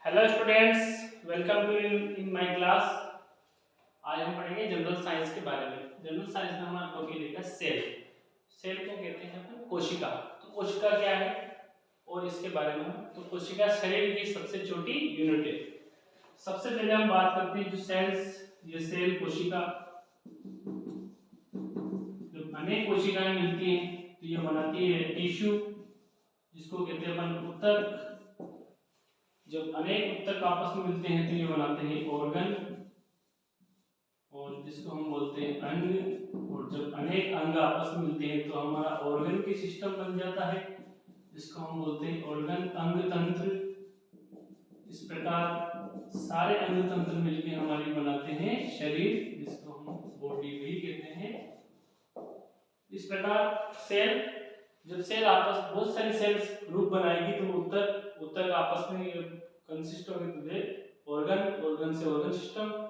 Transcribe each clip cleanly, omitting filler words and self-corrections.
Hello students, welcome to in my class. आज हम पढ़ेंगे जनरल साइंस के बारे में। जनरल साइंस में हमारा टॉपिक रहेगा सेल। सेल को कहते हैं अपन कोशिका। तो कोशिका क्या है और इसके बारे में तो कोशिका शरीर की सबसे छोटी यूनिट है। सबसे पहले हम बात करते हैं जो सेल्स, ये सेल कोशिका, जब अनेक कोशिकाएं मिलती हैं तो ये बनाती है टिश्यू, जिसको कहते हैं अपन ऊतक। जब अनेक ऊतक आपस में मिलते हैं तो ये बनाते हैं ऑर्गन, और जिसको हम बोलते हैं अंग। और जब अनेक अंग आपस में मिलते हैं तो हमारा ऑर्गन की सिस्टम बन जाता है, जिसको हम बोलते हैं ऑर्गन अंग तंत्र। इस प्रकार सारे अंग तंत्र मिलकर हमारी बनाते हैं शरीर, जिसको हम बॉडी भी कहते हैं। इस प्रकार सेल, जब सेल आपस बहुत सारी सेल्स ग्रुप बनाएगी तो ऊतक आपस में कंसिस्ट होंगे तो ऑर्गन, ऑर्गन से ऑर्गन सिस्टम।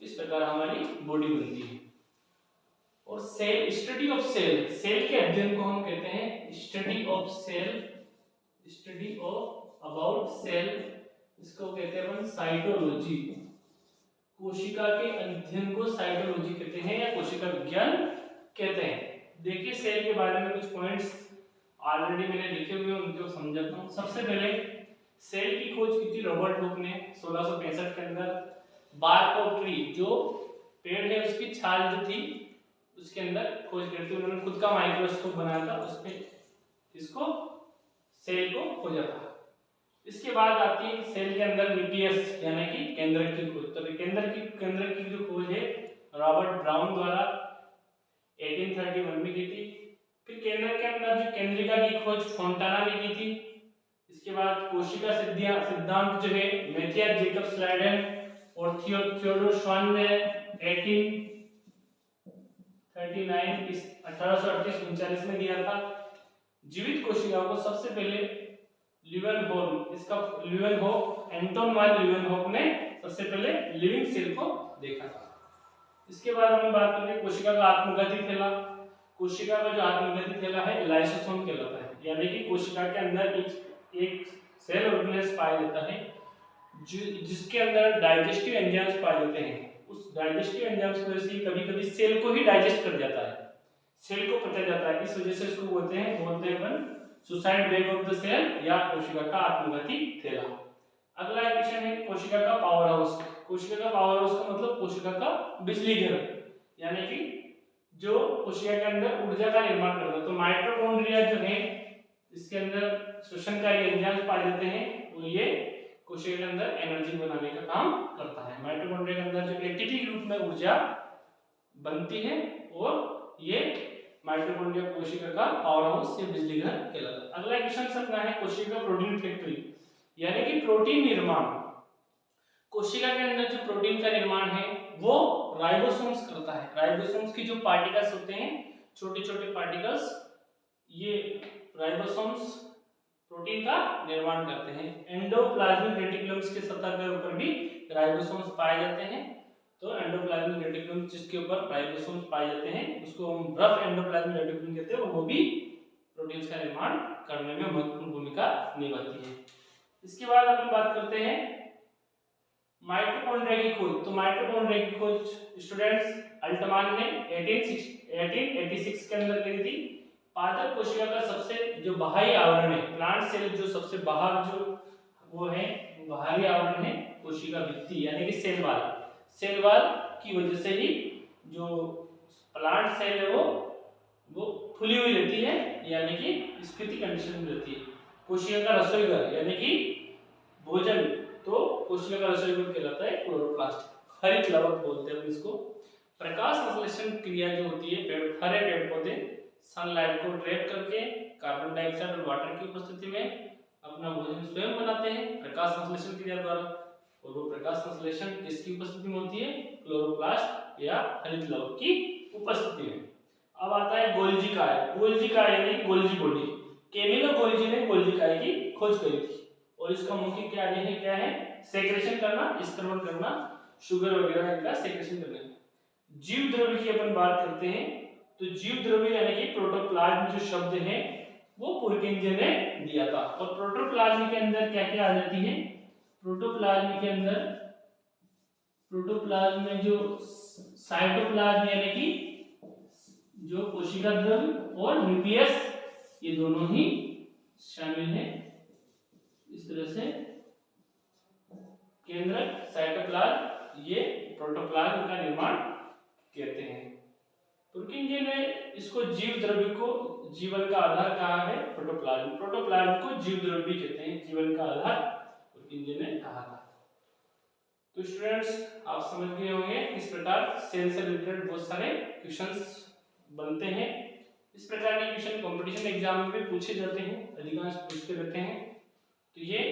इस प्रकार हमारी बॉडी बनती है। और cell, study of cell, cell के अध्ययन को हम कहते हैं study of cell, study of about cell, इसको कहते हैं अपन साइटोलॉजी। कोशिका के अध्ययन को साइटोलॉजी कहते हैं या कोशिका विज्ञान कहते हैं। देखिए सेल के बारे में कुछ पॉइंट्स ऑलरेडी मैंने लिखे हुए हैं, उनको समझाता हूँ। सबसे पहले सेल की खोज की थी रॉबर्ट हुक ने 1665 के अंदर। बार्क ऑफ ट्री, जो पेड़ है उसकी छाल जो थी उसके अंदर खोज की थी। उन्होंने खुद का माइक्रोस्कोप बनाया था, उसमें इसको सेल को खोजा था। इसके बाद आती है सेल के अंदर न्यूक्लियस यानी कि केंद्रक की खोज। तो केंद्रक की जो खोज है रॉबर्ट ब्राउन द्वारा 1831 में की थी। फिर केंद्र के अंदर जो केंद्रिका की खोज फोंटाना ने की थी। इसके बाद कोशिका सिद्धांत जो है मैथियस जेकब्स लाइडेन और थियोडोर श्वान ने 1838 में दिया था। जीवित कोशिकाओं को सबसे पहले ल्यूवेनहोक एंटोन वन ल्यूवेनहोक ने सबसे पहले लिविंग सेल को देखा था। इसके बाद हम बात करें कोशिका का आत्मघाती थैला। कोशिका का जो आत्मघाती थैला है लाइसोसोम कहलाता है, यानी कि कोशिका के अंदर एक सेल ऑर्गेनेल्स पाया जाता है जिसके अंदर डाइजेस्टिव एंजाइम्स पाए जाते हैं। उस डाइजेस्टिव एंजाइम्स की वजह से कभी-कभी सेल को ही डाइजेस्ट कर जाता है, सेल को पचा जाता है। इस वजह से इसको बोलते हैं अपन suicide bag of the cell या कोशिका का आत्मघाती थैला। अगला क्वेश्चन है कोशिका का पावर हाउस। कोशिका का पावर हाउस का मतलब कोशिका का बिजली घर, यानी कि जो कोशिका के अंदर ऊर्जा का निर्माण करता है। तो माइटोकॉन्ड्रिया जो है इसके अंदर श्वसनकारी एंजाइम्स पाए जाते हैं और ये कोशिका के अंदर एनर्जी बनाने का काम करता है। माइटोकॉन्ड्रिया के अंदर जो एटीपी के रूप में ऊर्जा बनती है और ये माइटोकॉन्ड्रिया कोशिका का पावर हाउस या बिजली घर कहलाता है। अगला क्वेश्चन अपना है कोशिका प्रोटीन फैक्ट्री, यानी कि प्रोटीन निर्माण। कोशिका के अंदर जो प्रोटीन का निर्माण है वो राइबोसोम्स करता है। राइबोसोम्स की जो पार्टिकल्स होते हैं, छोटे-छोटे पार्टिकल्स, ये राइबोसोम्स प्रोटीन का निर्माण करते हैं। एंडोप्लाज्मिक रेटिकुलम्स के सतह के ऊपर भी राइबोसोम्स पाए जाते हैं। तो एंडोप्लाज्मिक रेटिकुलम जिसके ऊपर राइबोसोम्स पाए जाते हैं उसको हम रफ एंडोप्लाज्मिक रेटिकुलम कहते हैं, और वो भी प्रोटीन्स का निर्माण करने में महत्वपूर्ण भूमिका निभाती है। इसके बाद अपन बात करते हैं माइटोकॉन्ड्रिया की खोज। तो माइटोकॉन्ड्रिया की खोज स्टूडेंट्स अल्टमान ने 1886 के अंदर करी थी। पादप कोशिका का सबसे जो बाहरी आवरण है, प्लांट सेल जो सबसे बाहर जो वो है बाहरी आवरण है कोशिका भित्ति, यानी कि सेल वॉल। सेल वॉल की वजह से ही जो प्लांट सेल है वो फुली हुई रहती है, यानी कि स्थिति कंडीशन में रहती है। कोशिका का रसोई घर यानी कि भोजन, तो कोशिका का रसोई घर कहलाता है क्लोरोप्लास्ट। हरित लवक बोलते हैं इसको। प्रकाश संश्लेषण क्रिया जो होती है हरे पेड़ पौधे सनलाइट को ट्रैप करके कार्बन डाइऑक्साइड और वाटर की उपस्थिति में अपना भोजन स्वयं बनाते हैं प्रकाश संश्लेषण क्रिया द्वारा। और वो प्रकाश संश्लेषण किसकी उपस्थिति में होती है? क्लोरोप्लास्ट या हरित लवक की उपस्थिति में। अब आता है गोल्जी काय। गोल्जी काय यानी गोल्जी बॉडी। कैमिलो गोल्जी ने गोल्जी काय की खोज करी थी और इसका मुख्य क्या है? सेक्रेशन करना, स्त्रवण करना, शुगर वगैरह इनका सेक्रेशन करना। जीव द्रव्य की अपन बात करते हैं तो जीव द्रव्य यानी कि प्रोटोप्लाज्म जो शब्द है वो पुरकेंजे ने दिया था। और प्रोटोप्लाज्म के अंदर क्या क्या आ जाती है? प्रोटोप्लाज्म के अंदर प्रोटोप्लाज्म में जो साइटोप्लाज्म यानी कि जो कोशिका द्रव्य और न्यूक्लियस ये दोनों ही शामिल हैं। इस तरह से केंद्रक, साइटोप्लाज्म, ये प्रोटोप्लाज्म का निर्माण कहते हैं। पुरकिंजे ने इसको जीव द्रव्य को जीवन का आधार कहा है। प्रोटोप्लाज्म को जीव द्रव्य भी कहते हैं, जीवन का आधार पुरकिंजे ने कहा था। तो स्टूडेंट्स आप समझ गए होंगे इस प्रकार सेल से रिलेटेड बहुत सारे क्वेश्चंस बनते हैं। इस प्रकार के क्वेश्चन कंपटीशन एग्जाम में भी पूछे जाते हैं, अधिकांश पूछते रहते हैं। तो ये